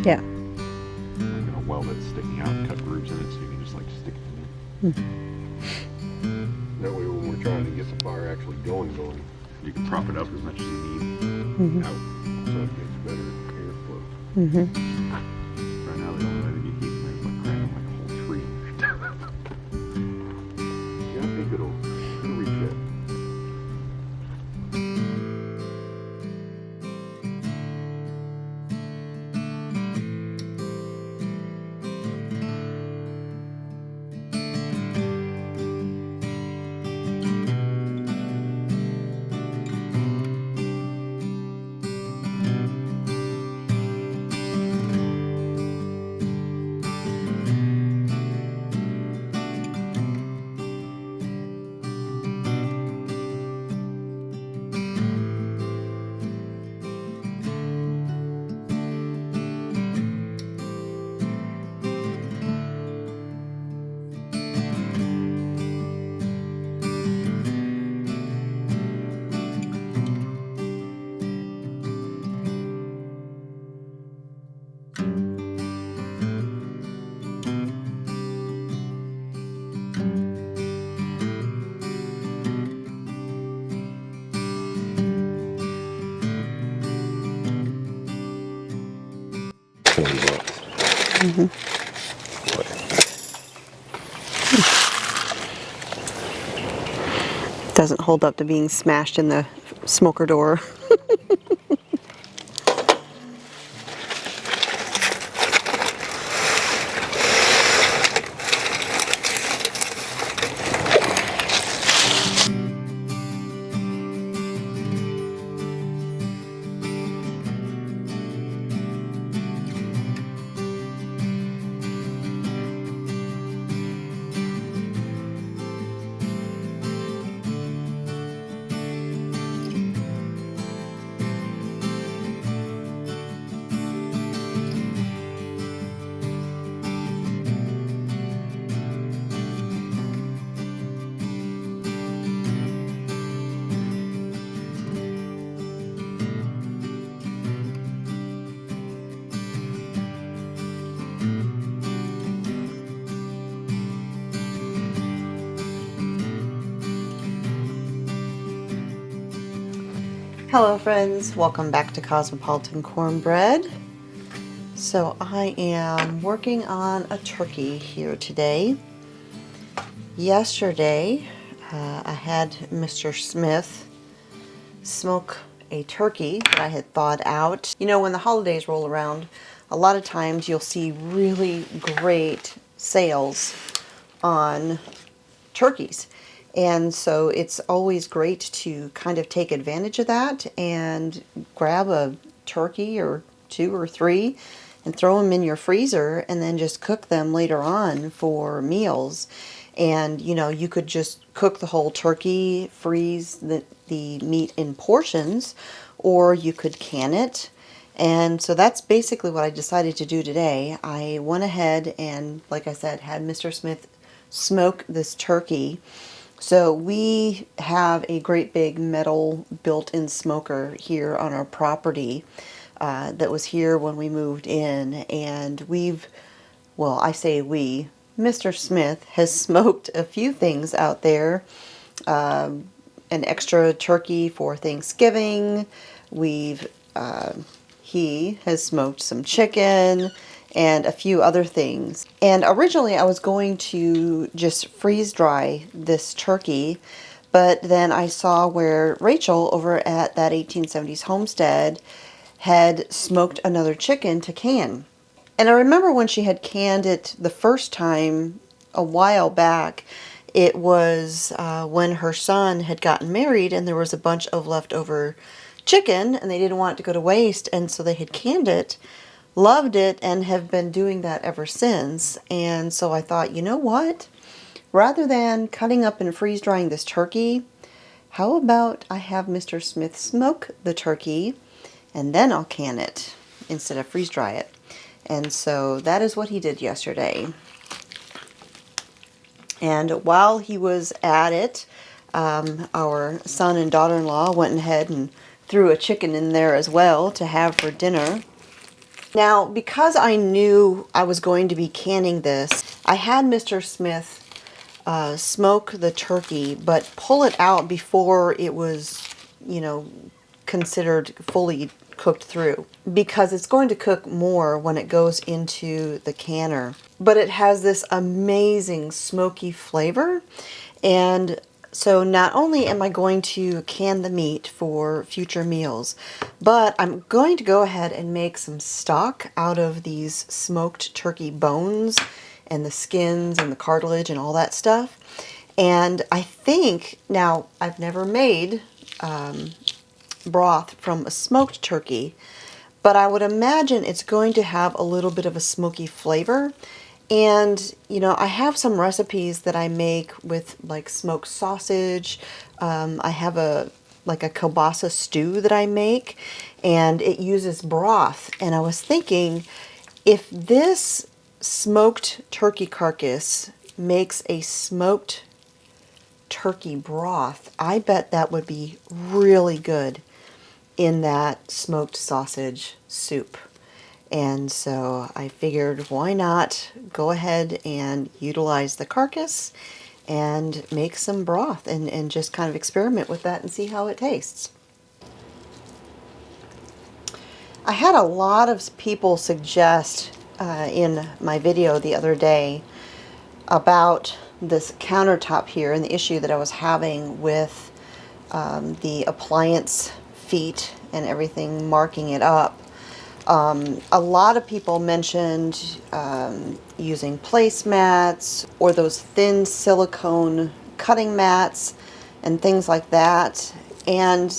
Yeah. I'm gonna weld it sticking out and cut grooves in it so you can just like stick it in there. That way when we're trying to get the fire actually going, you can prop it up as much as you need out so it gets better airflow. Right now they don't let any heat and there's like cramming like a whole tree. Yeah, I think it'll reach it. Doesn't hold up to being smashed in the smoker door. Hello friends, welcome back to Cosmopolitan Cornbread. So I am working on a turkey here today. Yesterday I had Mr. Smith smoke a turkey that I had thawed out. You know, when the holidays roll around, a lot of times you'll see really great sales on turkeys. And so it's always great to kind of take advantage of that and grab a turkey or 2 or 3 and throw them in your freezer and then just cook them later on for meals. And you know, you could just cook the whole turkey, freeze the meat in portions, or you could can it. And so that's basically what I decided to do today. I went ahead and, like I said, had Mr. Smith smoke this turkey. So we have a great big metal built-in smoker here on our property that was here when we moved in, and well, I say we, Mr. Smith has smoked a few things out there. An extra turkey for Thanksgiving. He has smoked some chicken and a few other things. And originally I was going to just freeze dry this turkey, but then I saw where Rachel over at that 1870s Homestead had smoked another chicken to can. And I remember when she had canned it the first time a while back, it was when her son had gotten married and there was a bunch of leftover chicken and they didn't want it to go to waste, and so they had canned it. Loved it and have been doing that ever since. And so I thought, you know what? Rather than cutting up and freeze drying this turkey, how about I have Mr. Smith smoke the turkey and then I'll can it instead of freeze dry it. And so that is what he did yesterday. And while he was at it, our son and daughter-in-law went ahead and threw a chicken in there as well to have for dinner. Now, because I knew I was going to be canning this, I had Mr. Smith smoke the turkey, but pull it out before it was, you know, considered fully cooked through, because it's going to cook more when it goes into the canner. But it has this amazing smoky flavor, and so not only am I going to can the meat for future meals, but I'm going to go ahead and make some stock out of these smoked turkey bones and the skins and the cartilage and all that stuff. And I think, now I've never made broth from a smoked turkey, but I would imagine it's going to have a little bit of a smoky flavor. And, you know, I have some recipes that I make with like smoked sausage. I have a kielbasa stew that I make, and it uses broth. And I was thinking, if this smoked turkey carcass makes a smoked turkey broth, I bet that would be really good in that smoked sausage soup. And so I figured, why not go ahead and utilize the carcass and make some broth and just kind of experiment with that and see how it tastes. I had a lot of people suggest in my video the other day about this countertop here and the issue that I was having with the appliance feet and everything marking it up. A lot of people mentioned using placemats or those thin silicone cutting mats and things like that. And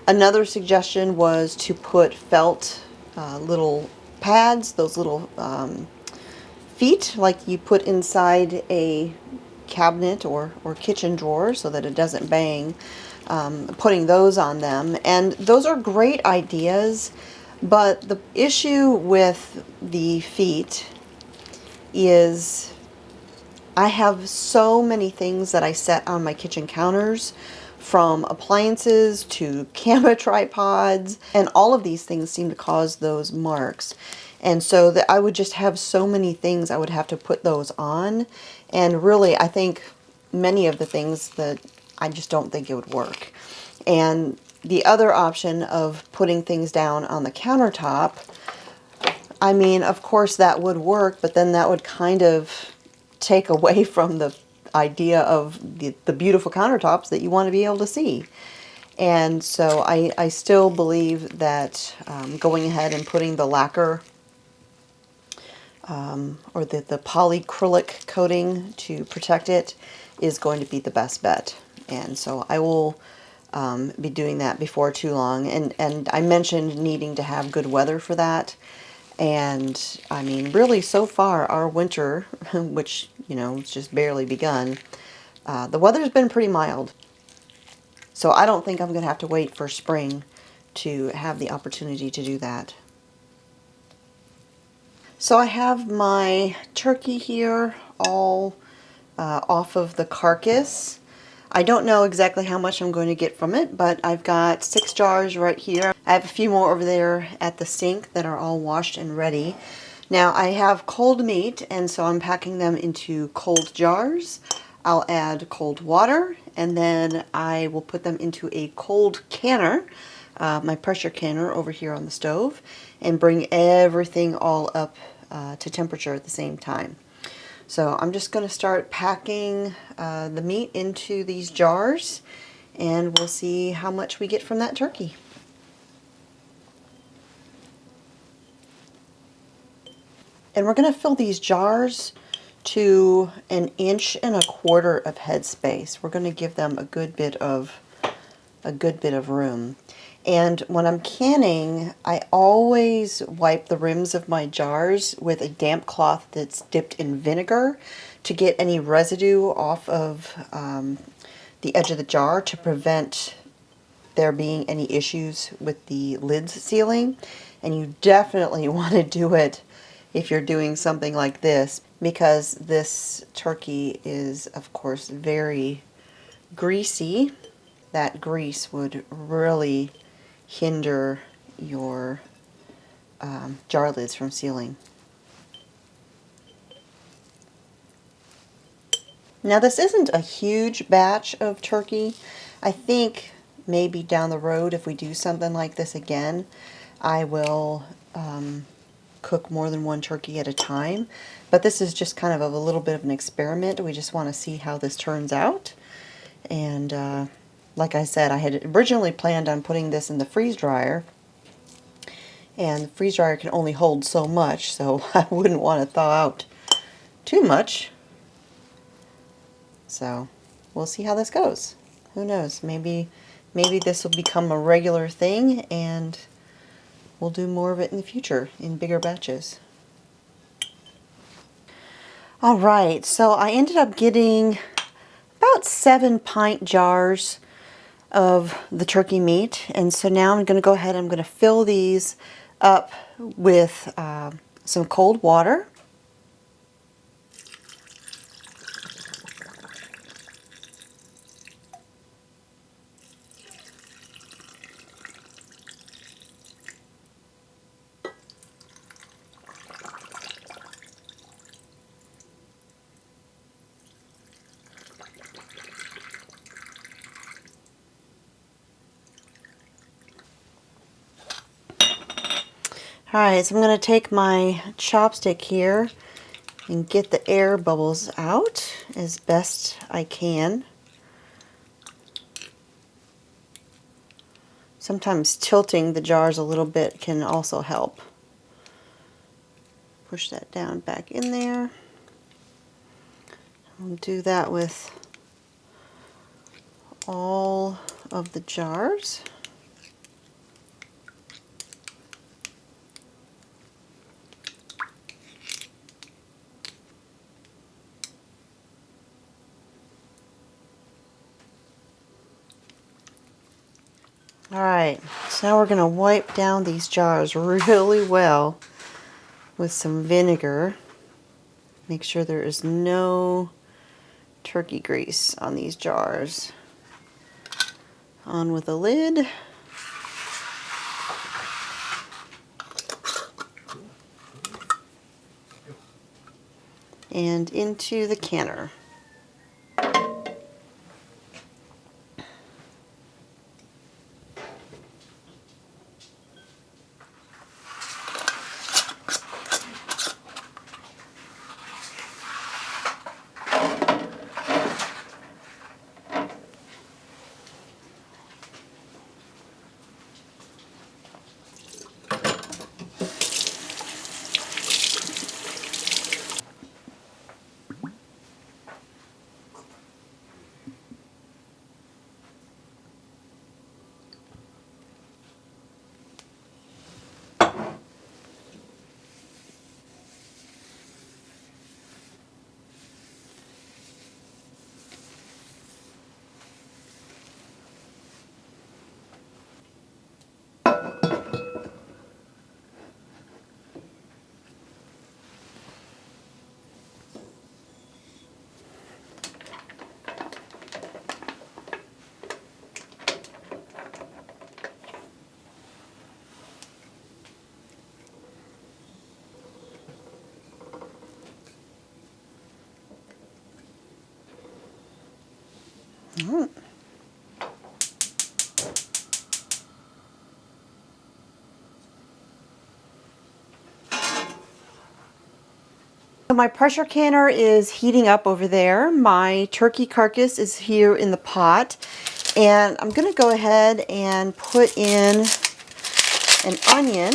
another suggestion was to put felt little pads, those little feet like you put inside a cabinet or kitchen drawer so that it doesn't bang, putting those on them. And those are great ideas, but the issue with the feet is I have so many things that I set on my kitchen counters, from appliances to camera tripods, and all of these things seem to cause those marks. And so that I would just have so many things I would have to put those on. And really, I think many of the things that I just don't think it would work. And the other option of putting things down on the countertop, I mean, of course that would work, but then that would kind of take away from the idea of the beautiful countertops that you want to be able to see. And so I still believe that going ahead and putting the lacquer or the polyacrylic coating to protect it is going to be the best bet. And so I will be doing that before too long. And I mentioned needing to have good weather for that. And I mean, really, so far, our winter, which, you know, it's just barely begun, the weather's been pretty mild. So I don't think I'm going to have to wait for spring to have the opportunity to do that. So I have my turkey here all off of the carcass. I don't know exactly how much I'm going to get from it, but I've got 6 jars right here. I have a few more over there at the sink that are all washed and ready. Now I have cold meat, and so I'm packing them into cold jars. I'll add cold water, and then I will put them into a cold canner, my pressure canner over here on the stove, and bring everything all up to temperature at the same time. So I'm just going to start packing the meat into these jars, and we'll see how much we get from that turkey. And we're going to fill these jars to 1.25 inches of headspace. We're going to give them a good bit of room. And when I'm canning, I always wipe the rims of my jars with a damp cloth that's dipped in vinegar to get any residue off of the edge of the jar to prevent there being any issues with the lids sealing. And you definitely want to do it if you're doing something like this, because this turkey is, of course, very greasy. That grease would really hinder your jar lids from sealing. Now this isn't a huge batch of turkey. I think maybe down the road if we do something like this again, I will cook more than one turkey at a time. But this is just kind of a little bit of an experiment. We just want to see how this turns out. And like I said, I had originally planned on putting this in the freeze dryer. And the freeze dryer can only hold so much, so I wouldn't want to thaw out too much. So we'll see how this goes. Who knows? Maybe this will become a regular thing and we'll do more of it in the future in bigger batches. All right, so I ended up getting about 7 pint jars of the turkey meat, and so now I'm going to go ahead and I'm going to fill these up with some cold water. Alright, so I'm going to take my chopstick here and get the air bubbles out as best I can. Sometimes tilting the jars a little bit can also help. Push that down back in there. I'll do that with all of the jars. Alright, so now we're going to wipe down these jars really well with some vinegar. Make sure there is no turkey grease on these jars. On with the lid. And into the canner. Alright. So my pressure canner is heating up over there. My turkey carcass is here in the pot. And I'm going to go ahead and put in an onion.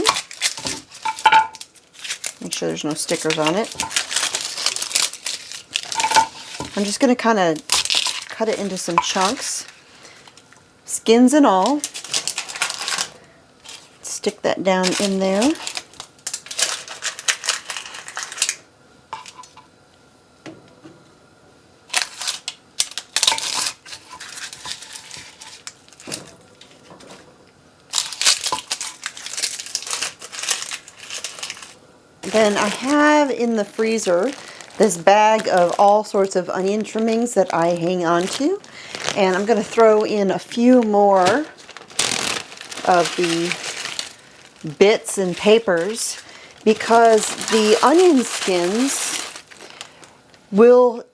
Make sure there's no stickers on it. I'm just going to kind of cut it into some chunks, skins and all. Stick that down in there. Then I have in the freezer this bag of all sorts of onion trimmings that I hang on to. And I'm going to throw in a few more of the bits and papers, because the onion skins will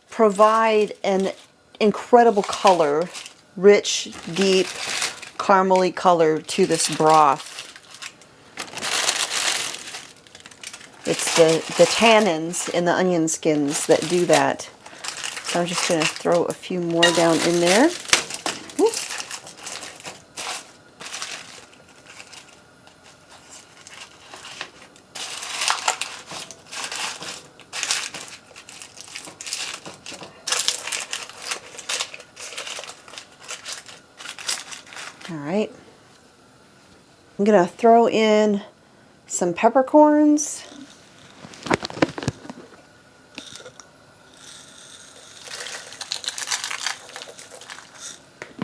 provide an incredible color, rich, deep, caramely color to this broth. It's the tannins in the onion skins that do that. So I'm just going to throw a few more down in there. Whoop. All right. I'm going to throw in some peppercorns.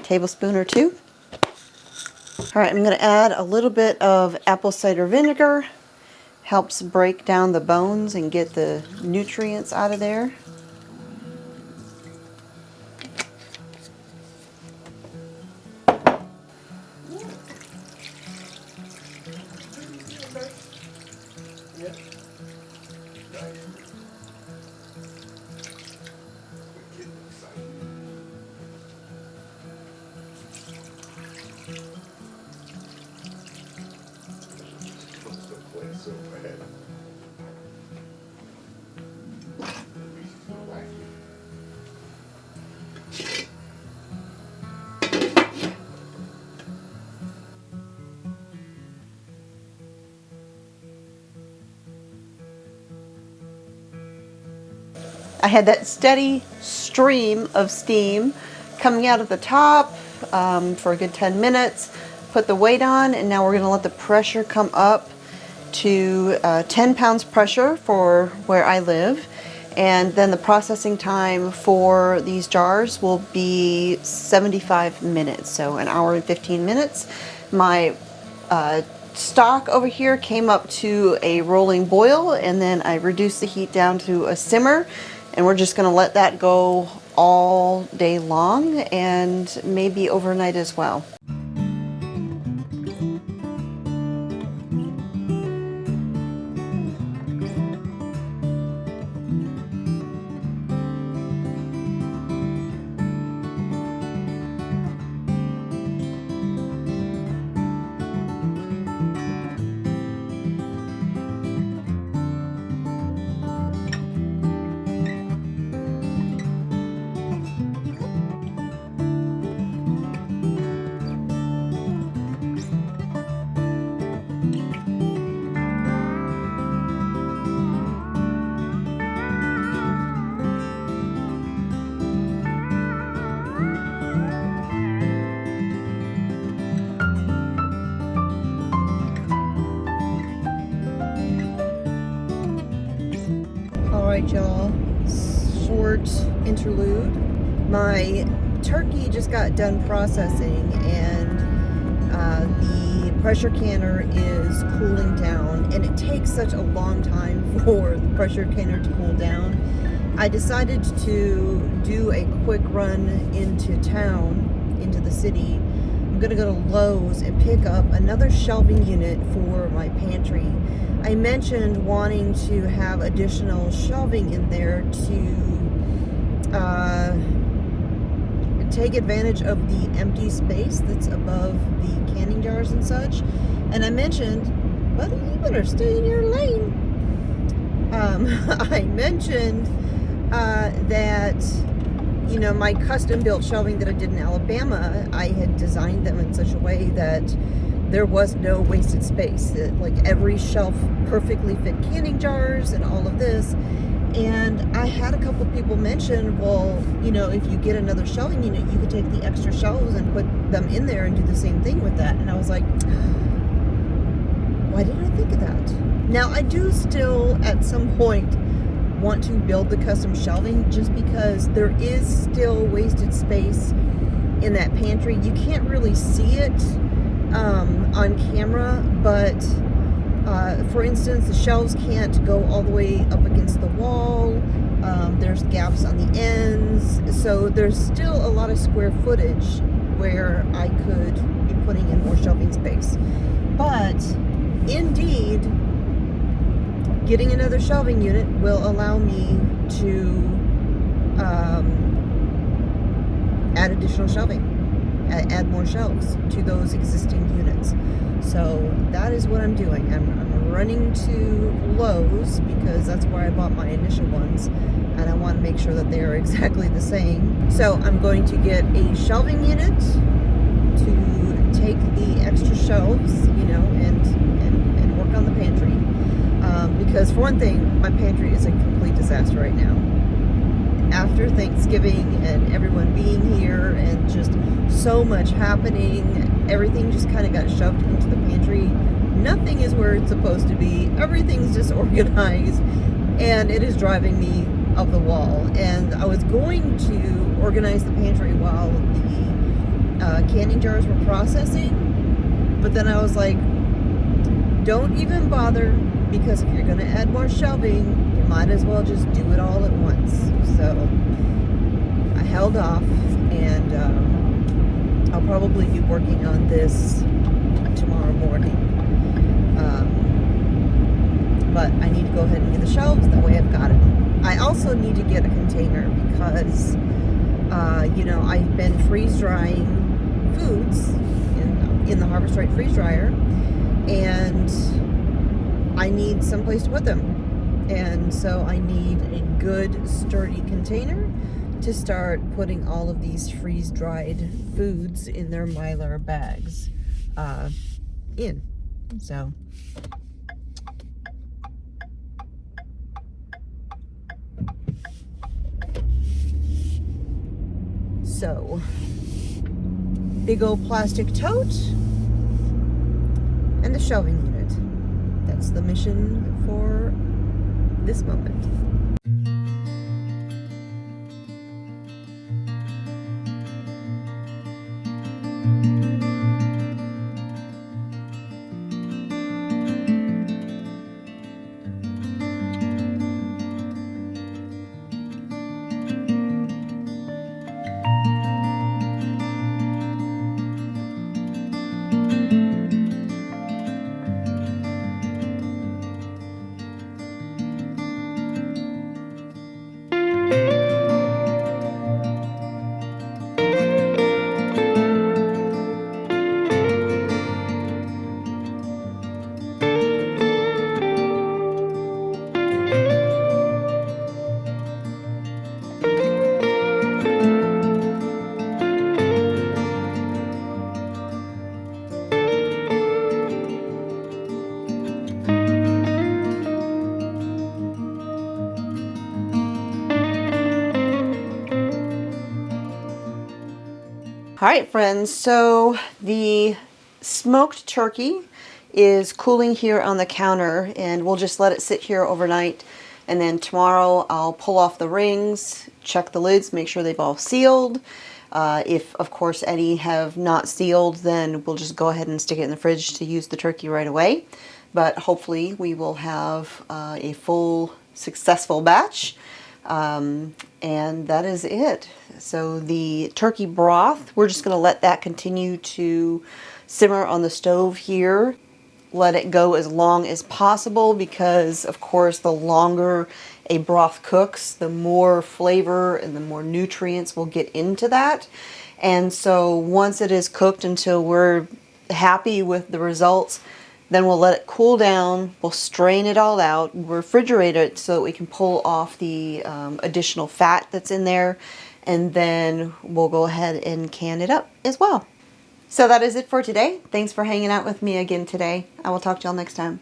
Tablespoon or two. All right, I'm going to add a little bit of apple cider vinegar. Helps break down the bones and get the nutrients out of there. I had that steady stream of steam coming out of the top for a good 10 minutes. Put the weight on, and now we're going to let the pressure come up to 10 pounds pressure for where I live. And then the processing time for these jars will be 75 minutes, so an hour and 15 minutes. My stock over here came up to a rolling boil, and then I reduced the heat down to a simmer, and we're just going to let that go all day long and maybe overnight as well. Alright y'all, short interlude. My turkey just got done processing, and the pressure canner is cooling down, and it takes such a long time for the pressure canner to cool down. I decided to do a quick run into town, into the city. I'm gonna go to Lowe's and pick up another shelving unit for my pantry. I mentioned wanting to have additional shelving in there to take advantage of the empty space that's above the canning jars and such. And I mentioned, buddy, you better stay in your lane. I mentioned that, you know, my custom built shelving that I did in Alabama, I had designed them in such a way that there was no wasted space. Like every shelf perfectly fit canning jars and all of this. And I had a couple people mention, well, you know, if you get another shelving unit, you could take the extra shelves and put them in there and do the same thing with that. And I was like, why didn't I think of that? Now, I do still, at some point, want to build the custom shelving, just because there is still wasted space in that pantry. You can't really see it on camera, but for instance, the shelves can't go all the way up against the wall. There's gaps on the ends, so there's still a lot of square footage where I could be putting in more shelving space. But indeed, getting another shelving unit will allow me to add additional shelving, add more shelves to those existing units. So that is what I'm doing. I'm running to Lowe's because that's where I bought my initial ones, and I want to make sure that they are exactly the same. So I'm going to get a shelving unit to take the extra shelves, you know, and work on the pantry. Because for one thing, my pantry is a complete disaster right now. After Thanksgiving and everyone being here and just so much happening, everything just kind of got shoved into the pantry. Nothing is where it's supposed to be. Everything's disorganized, and it is driving me up the wall. And I was going to organize the pantry while the canning jars were processing, but then I was like, don't even bother, because if you're going to add more shelving, you might as well just do it all at once. So I held off, and I'll probably be working on this tomorrow morning. But I need to go ahead and get the shelves, that way I've got it. I also need to get a container because, you know, I've been freeze drying foods in the Harvest Right freeze dryer, and I need someplace to put them. And so I need a good sturdy container to start putting all of these freeze-dried foods in their Mylar bags in. So big old plastic tote and a shelving unit. That's the mission for this moment. All right, friends, so the smoked turkey is cooling here on the counter, and we'll just let it sit here overnight, and then tomorrow I'll pull off the rings, check the lids, make sure they've all sealed. If, of course, any have not sealed, then we'll just go ahead and stick it in the fridge to use the turkey right away. But hopefully we will have a full successful batch. And that is it. So the turkey broth, we're just going to let that continue to simmer on the stove here. Let it go as long as possible because, of course, the longer a broth cooks, the more flavor and the more nutrients will get into that. And so once it is cooked until we're happy with the results, then we'll let it cool down, we'll strain it all out, refrigerate it so that we can pull off the additional fat that's in there, and then we'll go ahead and can it up as well. So that is it for today. Thanks for hanging out with me again today. I will talk to y'all next time.